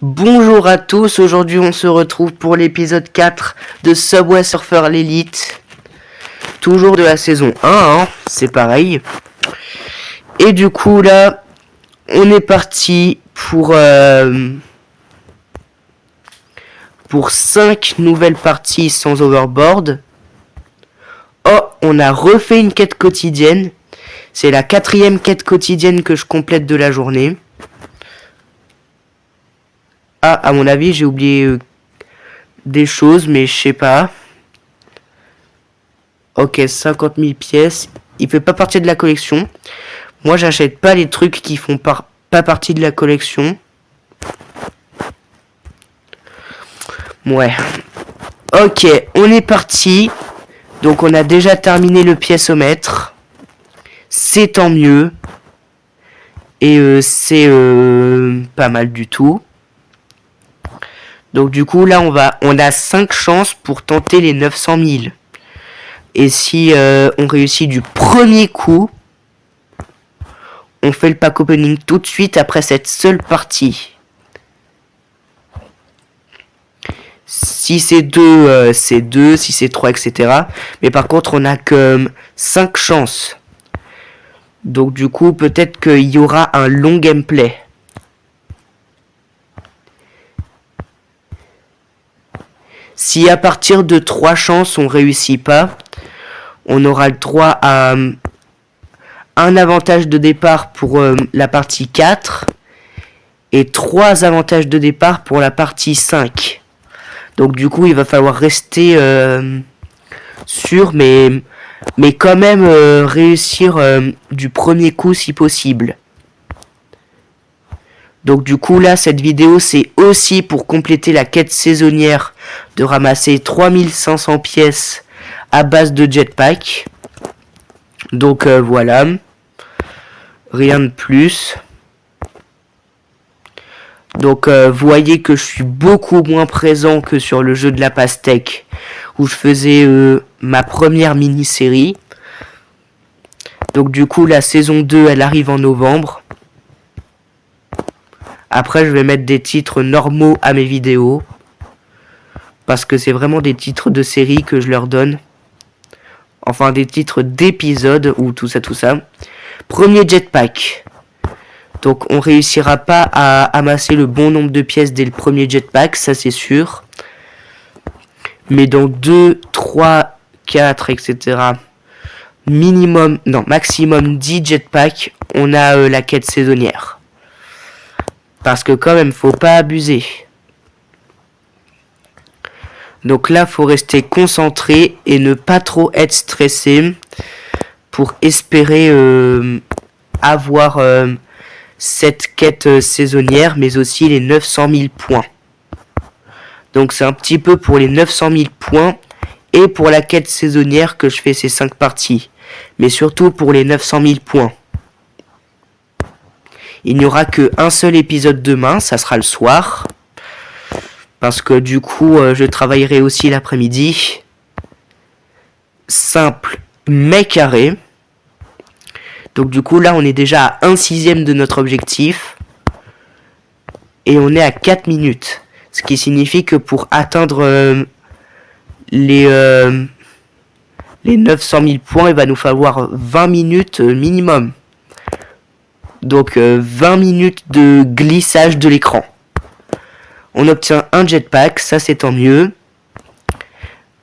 Bonjour à tous, aujourd'hui on se retrouve pour l'épisode 4 de Subway Surfer l'Elite. Toujours de la saison 1, hein, c'est pareil. Et du coup là, on est parti pour 5 nouvelles parties sans overboard. Oh, on a refait une quête quotidienne. C'est la 4e quête quotidienne que je complète de la journée. Ah, à mon avis, j'ai oublié des choses, mais je sais pas. Ok, 50 000 pièces. Il fait pas partie de la collection. Moi, j'achète pas les trucs qui font pas partie de la collection. Ouais. Ok, on est parti. Donc, on a déjà terminé le piècemètre. C'est tant mieux. Et c'est pas mal du tout. Donc du coup là on a 5 chances pour tenter les 900 000. Et si on réussit du premier coup, on fait le pack opening tout de suite après cette seule partie. Si c'est 2, c'est 2, si c'est 3, etc. Mais par contre on a que 5 chances. Donc du coup peut-être qu'il y aura un long gameplay. Si à partir de 3 chances on réussit pas, on aura le droit à un avantage de départ pour la partie 4 et 3 avantages de départ pour la partie 5. Donc du coup il va falloir rester sûr mais quand même réussir du premier coup si possible. Donc du coup là cette vidéo c'est aussi pour compléter la quête saisonnière de ramasser 3500 pièces à base de jetpack. Donc voilà, rien de plus. Donc vous voyez que je suis beaucoup moins présent que sur le jeu de la pastèque où je faisais ma première mini-série. Donc du coup la saison 2 elle arrive en novembre. Après, je vais mettre des titres normaux à mes vidéos. Parce que c'est vraiment des titres de série que je leur donne. Enfin, des titres d'épisodes ou tout ça. Premier jetpack. Donc, on réussira pas à amasser le bon nombre de pièces dès le premier jetpack, ça c'est sûr. Mais dans 2, 3, 4, etc. Maximum 10 jetpacks, on a la quête saisonnière. Parce que quand même, faut pas abuser. Donc là, faut rester concentré et ne pas trop être stressé pour espérer avoir cette quête saisonnière, mais aussi les 900 000 points. Donc c'est un petit peu pour les 900 000 points et pour la quête saisonnière que je fais ces 5 parties. Mais surtout pour les 900 000 points. Il n'y aura qu'un seul épisode demain, ça sera le soir. Parce que du coup, je travaillerai aussi l'après-midi. Simple, mais carré. Donc du coup, là, on est déjà à 1/6 de notre objectif. Et on est à 4 minutes. Ce qui signifie que pour atteindre les 900 000 points, il va nous falloir 20 minutes minimum. Donc 20 minutes de glissage de l'écran. On obtient un jetpack, ça c'est tant mieux.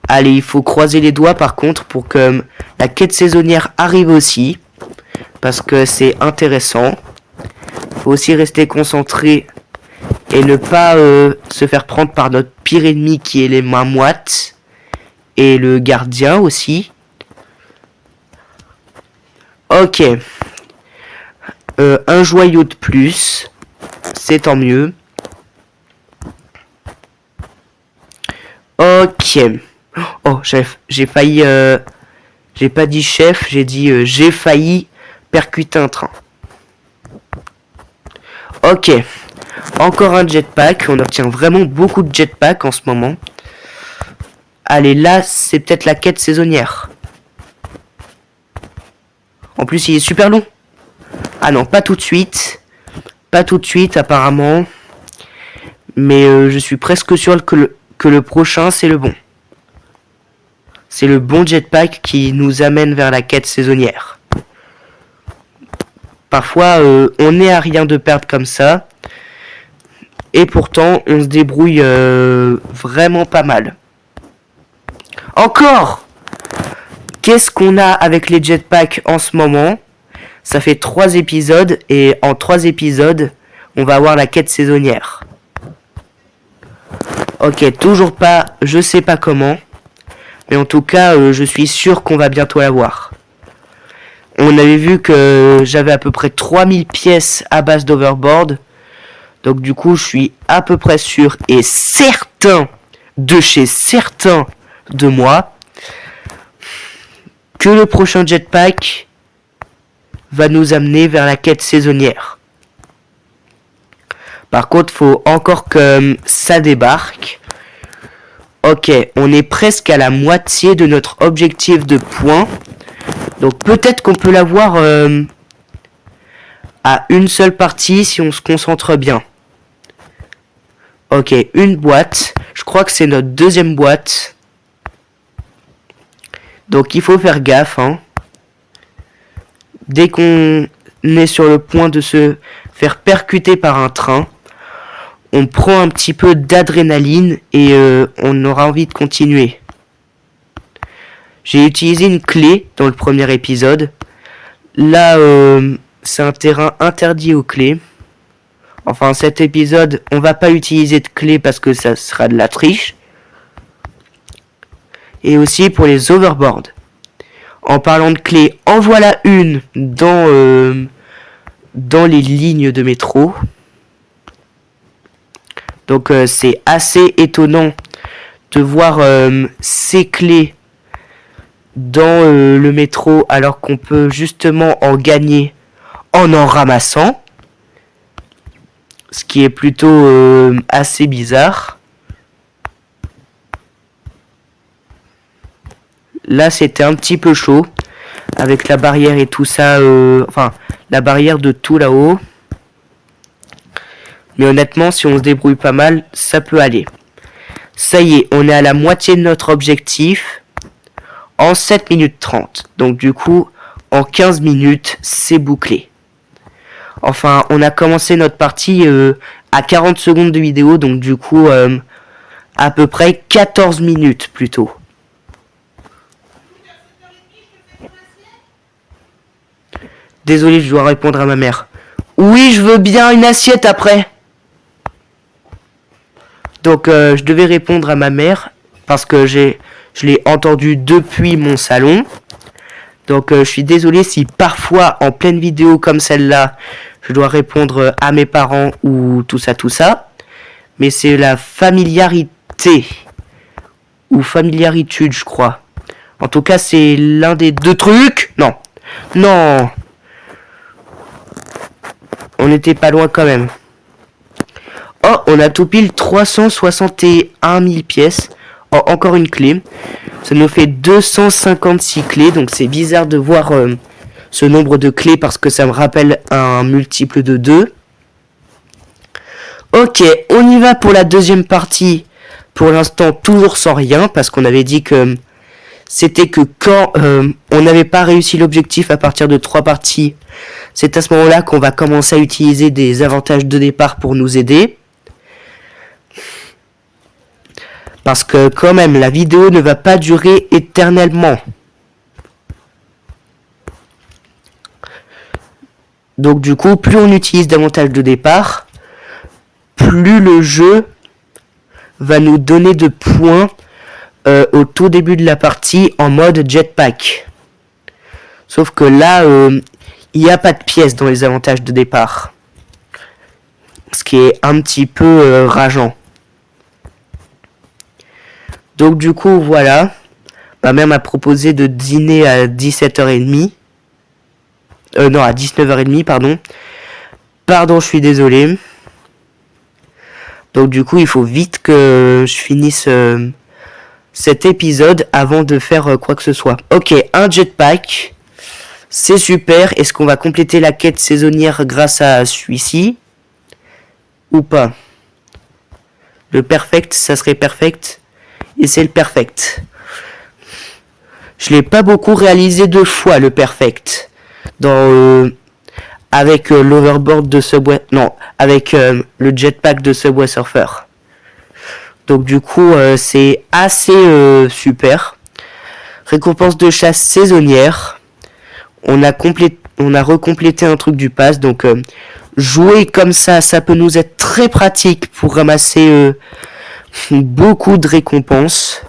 Allez, il faut croiser les doigts par contre pour que la quête saisonnière arrive aussi. Parce que c'est intéressant. Faut aussi rester concentré et ne pas se faire prendre par notre pire ennemi qui est les mains moites. Et le gardien aussi. Ok. Un joyau de plus, c'est tant mieux. Ok. Oh, chef, j'ai failli... j'ai pas dit chef, j'ai dit j'ai failli percuter un train. Ok. Encore un jetpack, on obtient vraiment beaucoup de jetpack en ce moment. Allez, là, c'est peut-être la quête saisonnière. En plus, il est super long. Ah non, pas tout de suite. Pas tout de suite, apparemment. Mais je suis presque sûr que le prochain, c'est le bon. C'est le bon jetpack qui nous amène vers la quête saisonnière. Parfois, on est à rien de perdre comme ça. Et pourtant, on se débrouille vraiment pas mal. Encore! Qu'est-ce qu'on a avec les jetpacks en ce moment? Ça fait 3 épisodes. Et en 3 épisodes, on va avoir la quête saisonnière. Ok, toujours pas, je sais pas comment. Mais en tout cas, je suis sûr qu'on va bientôt l'avoir. On avait vu que j'avais à peu près 3000 pièces à base d'overboard. Donc du coup, je suis à peu près sûr et certain de chez certains de moi que le prochain jetpack va nous amener vers la quête saisonnière. Par contre, faut encore que ça débarque. Ok, on est presque à la moitié de notre objectif de points. Donc peut-être qu'on peut l'avoir à une seule partie si on se concentre bien. Ok, une boîte. Je crois que c'est notre deuxième boîte. Donc il faut faire gaffe. Hein. Dès qu'on est sur le point de se faire percuter par un train, on prend un petit peu d'adrénaline et on aura envie de continuer. J'ai utilisé une clé dans le premier épisode. Là, c'est un terrain interdit aux clés. Enfin, cet épisode, on va pas utiliser de clé parce que ça sera de la triche. Et aussi pour les overboards. En parlant de clés, en voilà une dans les lignes de métro. Donc c'est assez étonnant de voir ces clés dans le métro alors qu'on peut justement en gagner en ramassant. Ce qui est plutôt assez bizarre. Là c'était un petit peu chaud avec la barrière et tout ça. Enfin la barrière de tout là-haut. Mais honnêtement, si on se débrouille pas mal, ça peut aller. Ça y est, on est à la moitié de notre objectif en 7 minutes 30. Donc du coup, en 15 minutes, c'est bouclé. Enfin, on a commencé notre partie à 40 secondes de vidéo. Donc du coup, à peu près 14 minutes plutôt. Désolé, je dois répondre à ma mère. Oui, je veux bien une assiette après. Donc je devais répondre à ma mère parce que je l'ai entendu depuis mon salon. Donc je suis désolé si parfois en pleine vidéo comme celle-là, je dois répondre à mes parents ou tout ça. Mais c'est la familiarité ou familiaritude, je crois. En tout cas, c'est l'un des deux trucs. Non. Non. On n'était pas loin quand même. Oh, on a tout pile 361 000 pièces. Oh, encore une clé. Ça nous fait 256 clés. Donc c'est bizarre de voir ce nombre de clés parce que ça me rappelle un multiple de 2. Ok, on y va pour la deuxième partie. Pour l'instant, toujours sans rien. Parce qu'on avait dit que c'était que quand on n'avait pas réussi l'objectif à partir de 3 parties, c'est à ce moment-là qu'on va commencer à utiliser des avantages de départ pour nous aider. Parce que quand même, la vidéo ne va pas durer éternellement. Donc du coup, plus on utilise davantage de départ, plus le jeu va nous donner de points au tout début de la partie en mode jetpack. Sauf que là, il n'y a pas de pièces dans les avantages de départ. Ce qui est un petit peu rageant. Donc du coup, voilà. Ma mère m'a proposé de dîner à 17h30. Non, à 19h30, pardon. Pardon, je suis désolé. Donc du coup, il faut vite que je finisse cet épisode avant de faire quoi que ce soit. Ok, un jetpack. C'est super. Est-ce qu'on va compléter la quête saisonnière grâce à celui-ci ou pas? Le perfect, ça serait perfect. Et c'est le perfect. Je l'ai pas beaucoup réalisé 2 fois, le perfect. Avec l'overboard de Subway... Non, avec le jetpack de Subway Surfer. Donc du coup, c'est assez super. Récompense de chasse saisonnière. On a recomplété un truc du pass. Donc jouer comme ça peut nous être très pratique pour ramasser beaucoup de récompenses.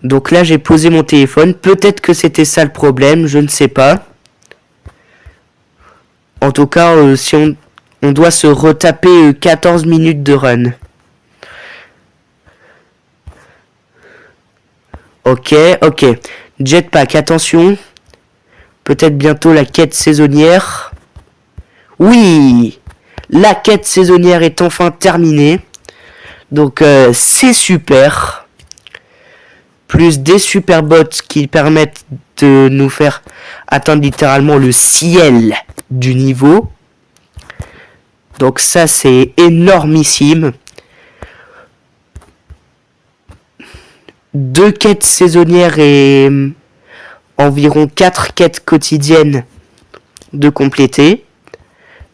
Donc là, j'ai posé mon téléphone. Peut-être que c'était ça le problème, je ne sais pas. En tout cas, si on doit se retaper 14 minutes de run. Ok. Jetpack, attention. Peut-être bientôt la quête saisonnière. Oui! La quête saisonnière est enfin terminée. Donc c'est super. Plus des super bots qui permettent de nous faire atteindre littéralement le ciel du niveau. Donc ça c'est énormissime. 2 quêtes saisonnières et environ 4 quêtes quotidiennes de compléter.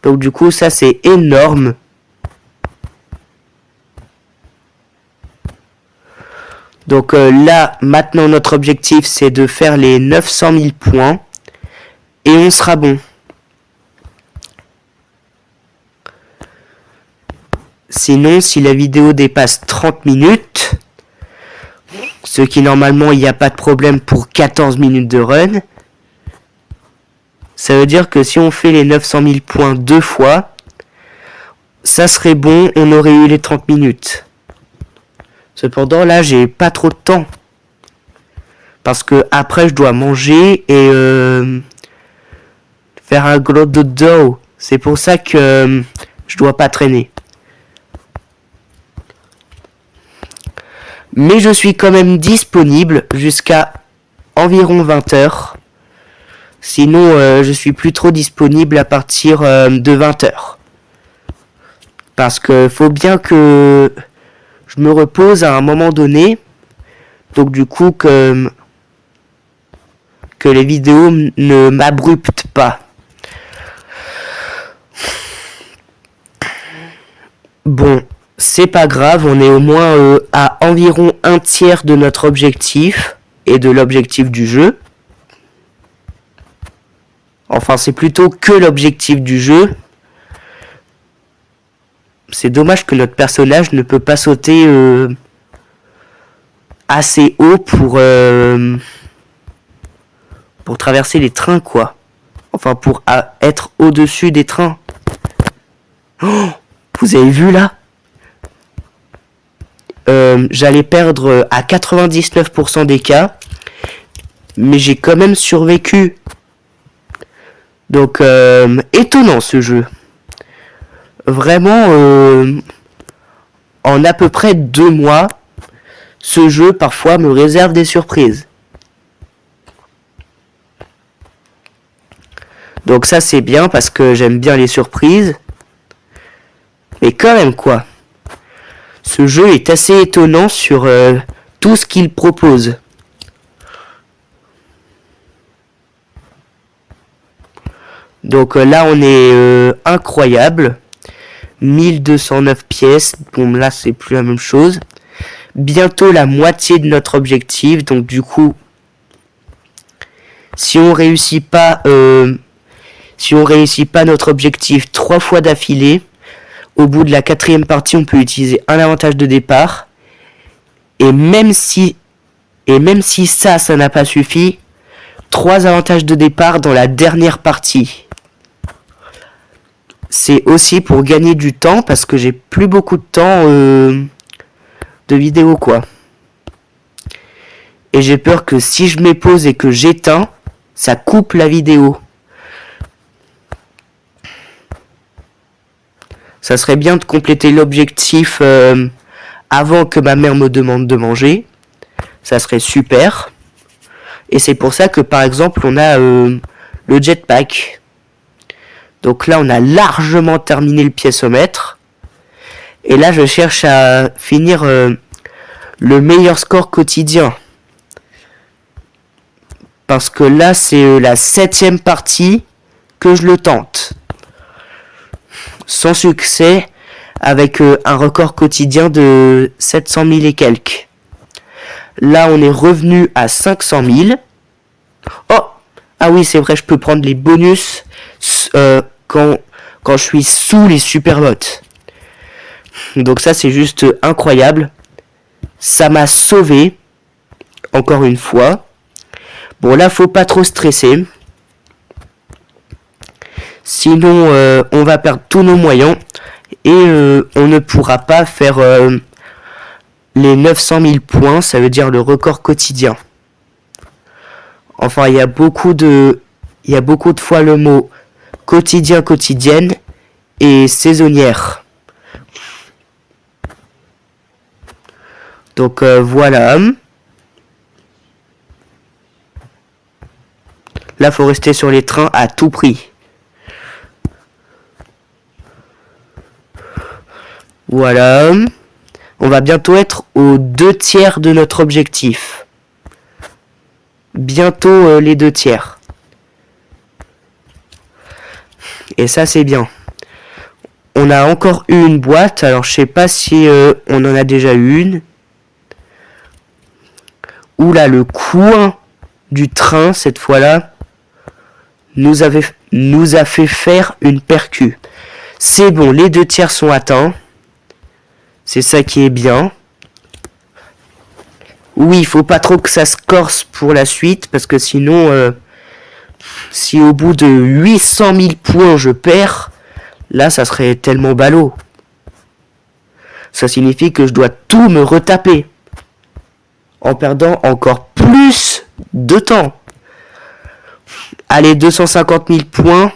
Donc du coup ça c'est énorme. Donc là, maintenant, notre objectif, c'est de faire les 900 000 points. Et on sera bon. Sinon, si la vidéo dépasse 30 minutes, ce qui normalement, il n'y a pas de problème pour 14 minutes de run, ça veut dire que si on fait les 900 000 points 2 fois, ça serait bon, on aurait eu les 30 minutes. Cependant, là, j'ai pas trop de temps. Parce que après, je dois manger et faire un gros dodo. C'est pour ça que je dois pas traîner. Mais je suis quand même disponible jusqu'à environ 20h. Sinon, je suis plus trop disponible à partir de 20h. Parce que faut bien que je me repose à un moment donné. Donc du coup que les vidéos ne m'abruptent pas. Bon, c'est pas grave, on est au moins à environ 1/3 de notre objectif et de l'objectif du jeu. Enfin, c'est plutôt que l'objectif du jeu. C'est dommage que notre personnage ne peut pas sauter assez haut pour traverser les trains, quoi. Enfin, pour être au-dessus des trains. Oh, vous avez vu là? J'allais perdre à 99% des cas, mais j'ai quand même survécu. Donc, étonnant ce jeu. Vraiment, en à peu près 2 mois, ce jeu parfois me réserve des surprises. Donc ça c'est bien parce que j'aime bien les surprises. Mais quand même quoi. Ce jeu est assez étonnant sur tout ce qu'il propose. Donc là on est incroyable. 1209 pièces. Bon là c'est plus la même chose. Bientôt la moitié de notre objectif. Donc du coup, si on réussit pas notre objectif 3 fois d'affilée, au bout de la 4e partie, on peut utiliser un avantage de départ. Et même si ça n'a pas suffi, 3 avantages de départ dans la dernière partie. C'est aussi pour gagner du temps parce que j'ai plus beaucoup de temps de vidéo quoi. Et j'ai peur que si je m'épose et que j'éteins, ça coupe la vidéo. Ça serait bien de compléter l'objectif avant que ma mère me demande de manger. Ça serait super. Et c'est pour ça que par exemple on a le jetpack. Donc là, on a largement terminé le piécomètre. Et là, je cherche à finir le meilleur score quotidien. Parce que là, c'est la 7e partie que je le tente. Sans succès, avec un record quotidien de 700 000 et quelques. Là, on est revenu à 500 000. Oh! Ah oui, c'est vrai, je peux prendre les bonus quand je suis sous les superbots. Donc ça, c'est juste incroyable. Ça m'a sauvé. Encore une fois. Bon, là, faut pas trop stresser. Sinon, on va perdre tous nos moyens. Et on ne pourra pas faire les 900 000 points. Ça veut dire le record quotidien. Enfin, il y a beaucoup de fois le mot quotidien, quotidienne et saisonnière. Donc voilà. Là, faut rester sur les trains à tout prix. Voilà. On va bientôt être aux 2/3 de notre objectif. Bientôt les 2/3. Et ça, c'est bien. On a encore eu une boîte. Alors, je sais pas si on en a déjà eu une. Oula, le coin du train, cette fois-là, nous a fait faire une percu. C'est bon, les 2/3 sont atteints. C'est ça qui est bien. Oui, il faut pas trop que ça se corse pour la suite, parce que sinon, si au bout de 800 000 points je perds, là, ça serait tellement ballot. Ça signifie que je dois tout me retaper, en perdant encore plus de temps. Allez, 250 000 points.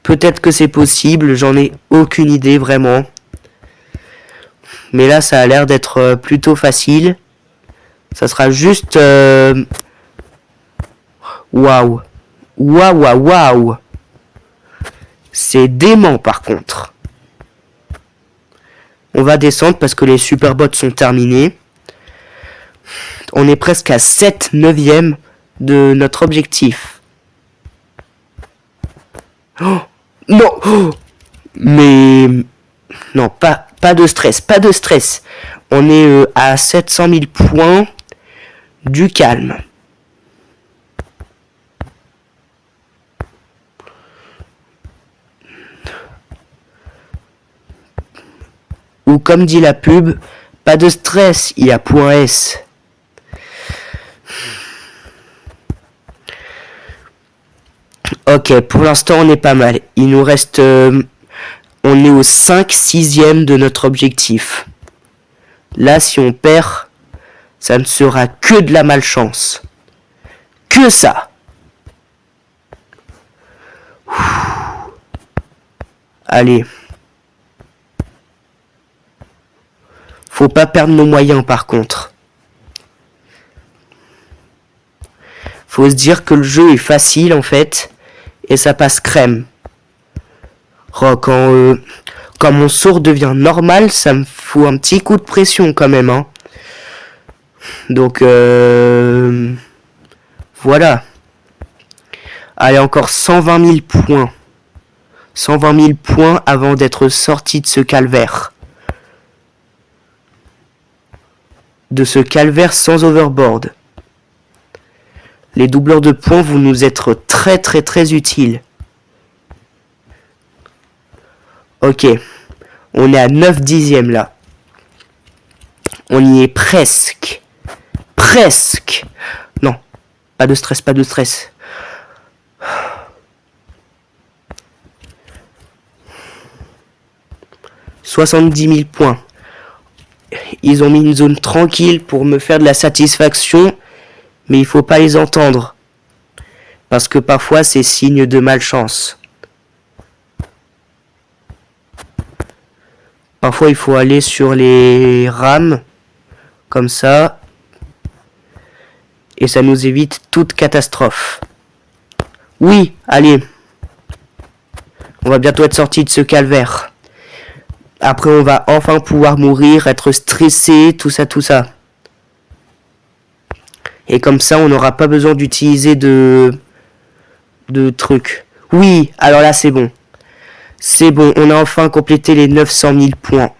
Peut-être que c'est possible, j'en ai aucune idée vraiment. Mais là, ça a l'air d'être plutôt facile. Ça sera juste... Waouh. Waouh, waouh, waouh. C'est dément par contre. On va descendre parce que les superbots sont terminés. On est presque à 7/9 de notre objectif. Oh, non. Oh, mais... Non, pas de stress, pas de stress. On est à 700 000 points. Du calme. Ou comme dit la pub, pas de stress, il y a point S. Ok, pour l'instant on est pas mal. Il nous reste... on est au 5/6 de notre objectif. Là, si on perd, ça ne sera que de la malchance. Que ça. Allez. Faut pas perdre nos moyens par contre. Faut se dire que le jeu est facile en fait. Et ça passe crème. Oh, quand mon sort devient normal, ça me fout un petit coup de pression quand même. Hein. Donc voilà. Allez, encore 120 000 points. 120 000 points avant d'être sorti de ce calvaire. De ce calvaire sans overboard. Les doubleurs de points vont nous être très très très utiles. Ok. On est à 9/10 là. On y est presque. Presque. Non. Pas de stress, pas de stress. « 70 000 points. Ils ont mis une zone tranquille pour me faire de la satisfaction, mais il faut pas les entendre. Parce que parfois c'est signe de malchance. Parfois il faut aller sur les rames, comme ça, et ça nous évite toute catastrophe. Oui, allez. On va bientôt être sorti de ce calvaire. Après, on va enfin pouvoir mourir, être stressé, tout ça, tout ça. Et comme ça, on n'aura pas besoin d'utiliser de trucs. Oui, alors là, c'est bon. C'est bon, on a enfin complété les 900 000 points.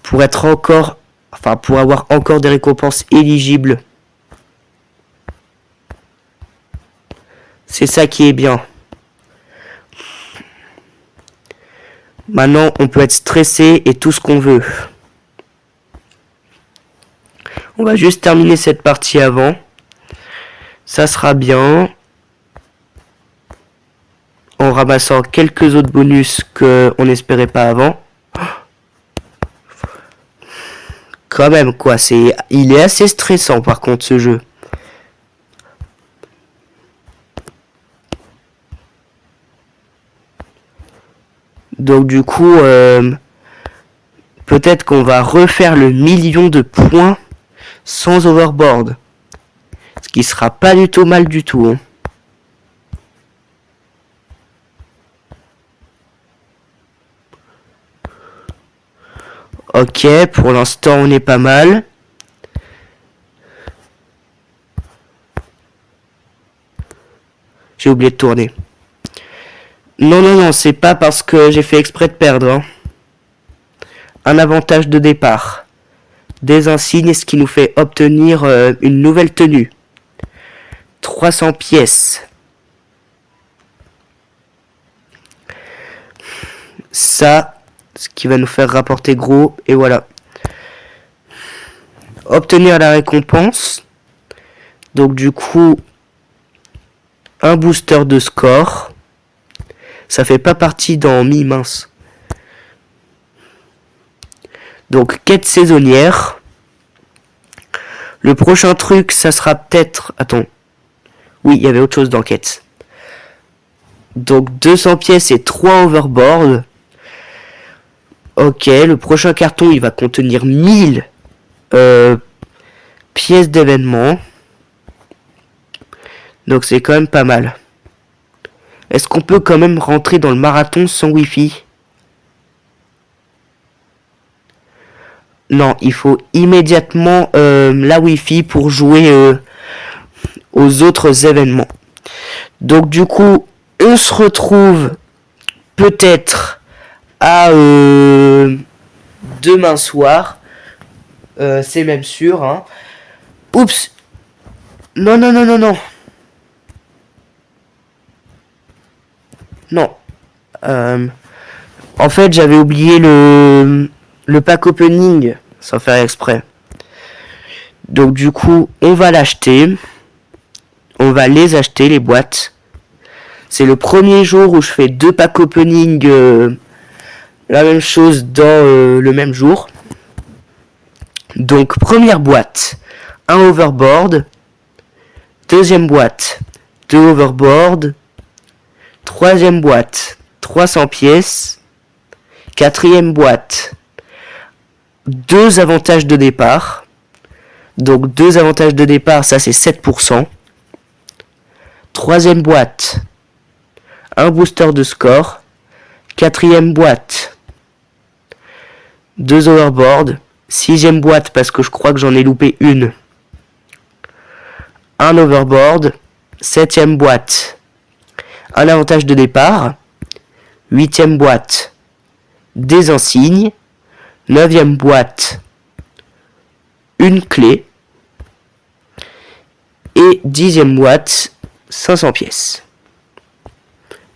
Pour être encore... Enfin, pour avoir encore des récompenses éligibles. C'est ça qui est bien. Maintenant, on peut être stressé et tout ce qu'on veut. On va juste terminer cette partie avant. Ça sera bien. En ramassant quelques autres bonus qu'on n'espérait pas avant. Quand même, quoi. Il est assez stressant, par contre, ce jeu. Donc, du coup, peut-être qu'on va refaire le 1 000 000 de points sans overboard. Ce qui sera pas du tout mal du tout. Hein. Ok, pour l'instant on est pas mal. J'ai oublié de tourner. Non, non, non, c'est pas parce que j'ai fait exprès de perdre. Hein. Un avantage de départ. Des insignes, ce qui nous fait obtenir une nouvelle tenue. 300 pièces. Ça, ce qui va nous faire rapporter gros, et voilà. Obtenir la récompense. Donc du coup, un booster de score. Ça fait pas partie dans mince. Donc quête saisonnière. Le prochain truc, ça sera peut-être... Attends. Oui, il y avait autre chose dans quête. Donc 200 pièces et 3 overboard. Ok, le prochain carton, il va contenir 1000 pièces d'événement. Donc c'est quand même pas mal. Est-ce qu'on peut quand même rentrer dans le marathon sans wifi? Non, il faut immédiatement la wifi pour jouer aux autres événements. Donc du coup, on se retrouve peut-être à demain soir. C'est même sûr. Hein. Oups. Non, non, non, non, non. Non. En fait, j'avais oublié le pack opening sans faire exprès. Donc du coup, on va l'acheter. On va les acheter, les boîtes. C'est le premier jour où je fais 2 packs opening la même chose dans le même jour. Donc première boîte, un overboard. Deuxième boîte, 2 overboard. Troisième boîte, 300 pièces. Quatrième boîte, 2 avantages de départ. Donc 2 avantages de départ, ça c'est 7%. Troisième boîte, un booster de score. Quatrième boîte, 2 overboard. Sixième boîte, parce que je crois que j'en ai loupé une. Un overboard. Septième boîte, un avantage de départ. Huitième boîte, des insignes. Neuvième boîte, une clé. Et 10e boîte, 500 pièces.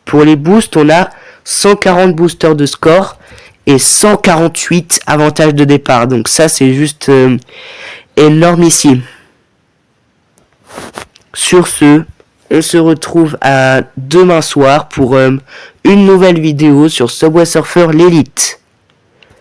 Pour les boosts, on a 140 boosters de score et 148 avantages de départ. Donc ça, c'est juste énormissime. Sur ce, on se retrouve à demain soir pour une nouvelle vidéo sur Subway Surfer l'élite.